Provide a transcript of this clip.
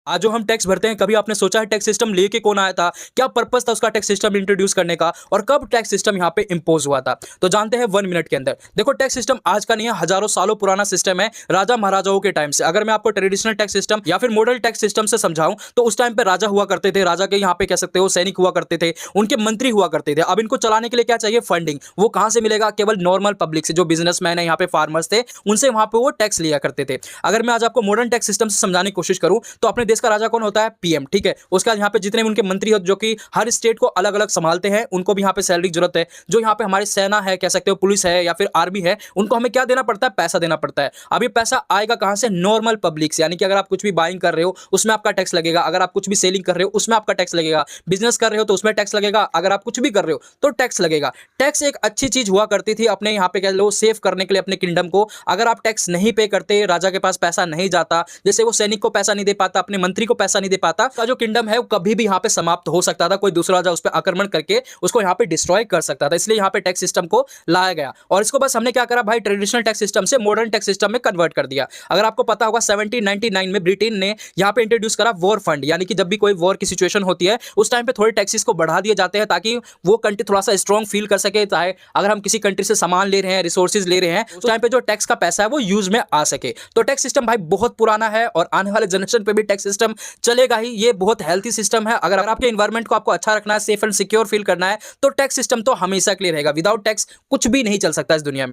आज जो हम टैक्स भरते हैं, कभी आपने सोचा है टैक्स सिस्टम लेके कौन आया था, क्या पर्पस था उसका टैक्स सिस्टम इंट्रोड्यूस करने का, और कब टैक्स सिस्टम यहाँ पे इंपोज हुआ था? तो जानते हैं 1 मिनट के अंदर। देखो, टैक्स सिस्टम आज का नहीं है, हजारों सालों पुराना सिस्टम है, राजा महाराजाओं के टाइम से। अगर मैं आपको ट्रेडिशनल टैक्स सिस्टम या फिर मॉडल टैक्स सिस्टम से समझाऊं, तो उस टाइम पे राजा हुआ करते थे, राजा के यहाँ पे कह सकते हो सैनिक हुआ करते थे, उनके मंत्री हुआ करते थे। अब इनको चलाने के लिए क्या चाहिए? फंडिंग। वो कहां से मिलेगा? केवल नॉर्मल पब्लिक से, जो बिजनेसमैन है, यहाँ पे फार्मर्स थे, उनसे वहां पे वो टैक्स लिया करते थे। अगर मैं आज आपको मॉडर्न टैक्स सिस्टम से समझाने की कोशिश करूं, तो अपने देश का राजा कौन होता है? पीएम। ठीक है, उसके बाद यहाँ पे जितने भी उनके मंत्री हो, जो कि हर स्टेट को अलग अलग संभालते हैं, उनको भी यहाँ पे सैलरी की जरूरत है। जो यहाँ पे हमारी सेना है, कह सकते हो पुलिस है या फिर आर्मी है, उनको हमें क्या देना पड़ता है? पैसा देना पड़ता है। अब ये पैसा आएगा कहां से? नॉर्मल पब्लिक से। यानी कि अगर आप कुछ भी बाइंग कर रहे हो, उसमें आपका टैक्स लगेगा। अगर आप कुछ भी सेलिंग कर रहे हो, उसमें आपका टैक्स लगेगा। बिजनेस कर रहे हो तो उसमें टैक्स लगेगा। अगर आप कुछ भी कर रहे हो तो टैक्स लगेगा। टैक्स एक अच्छी चीज हुआ करती थी अपने यहाँ पे, कह लो, सेव करने के लिए अपने किंगडम को। अगर आप टैक्स नहीं पे करते, राजा के पास पैसा नहीं जाता, जैसे वो सैनिक को पैसा नहीं दे पाता, अपने मंत्री को पैसा नहीं दे पाता, का जो किंगडम है वो कभी भी यहाँ पे समाप्त हो सकता था। कोई दूसरा राजा उस पर आक्रमण करके उसको यहाँ पे डिस्ट्रॉय कर सकता था। इसलिए यहाँ पे टैक्स सिस्टम को लाया गया, और इसको बस हमने क्या करा भाई? ट्रेडिशनल टैक्स सिस्टम से मॉडर्न टैक्स सिस्टम में कन्वर्ट कर दिया। अगर आपको पता होगा, 1799 में ब्रिटेन ने यहाँ पे इंट्रोड्यूस करा वॉर फंड। यानी कि जब भी कोई वॉर की सिचुएशन होती है, उस टाइम पे थोड़े टैक्सेस को बढ़ा दिए जाते हैं, ताकि वो कंट्री थोड़ा सा स्ट्रॉन्ग फील कर सके। चाहे अगर हम किसी कंट्री से सामान ले रहे हैं, रिसोर्सेज ले रहे हैं, उस टाइम पे जो टैक्स का पैसा है वो यूज में आ सके। तो टैक्स सिस्टम भाई बहुत पुराना है, और आने वाले जनरेशन पे भी टैक्स सिस्टम चलेगा ही। ये बहुत हेल्थी सिस्टम है। अगर आपके एनवायरमेंट को आपको अच्छा रखना है, सेफ एंड सिक्योर फील करना है, तो टैक्स सिस्टम तो हमेशा के लिए रहेगा। विदाउट टैक्स कुछ भी नहीं चल सकता इस दुनिया में।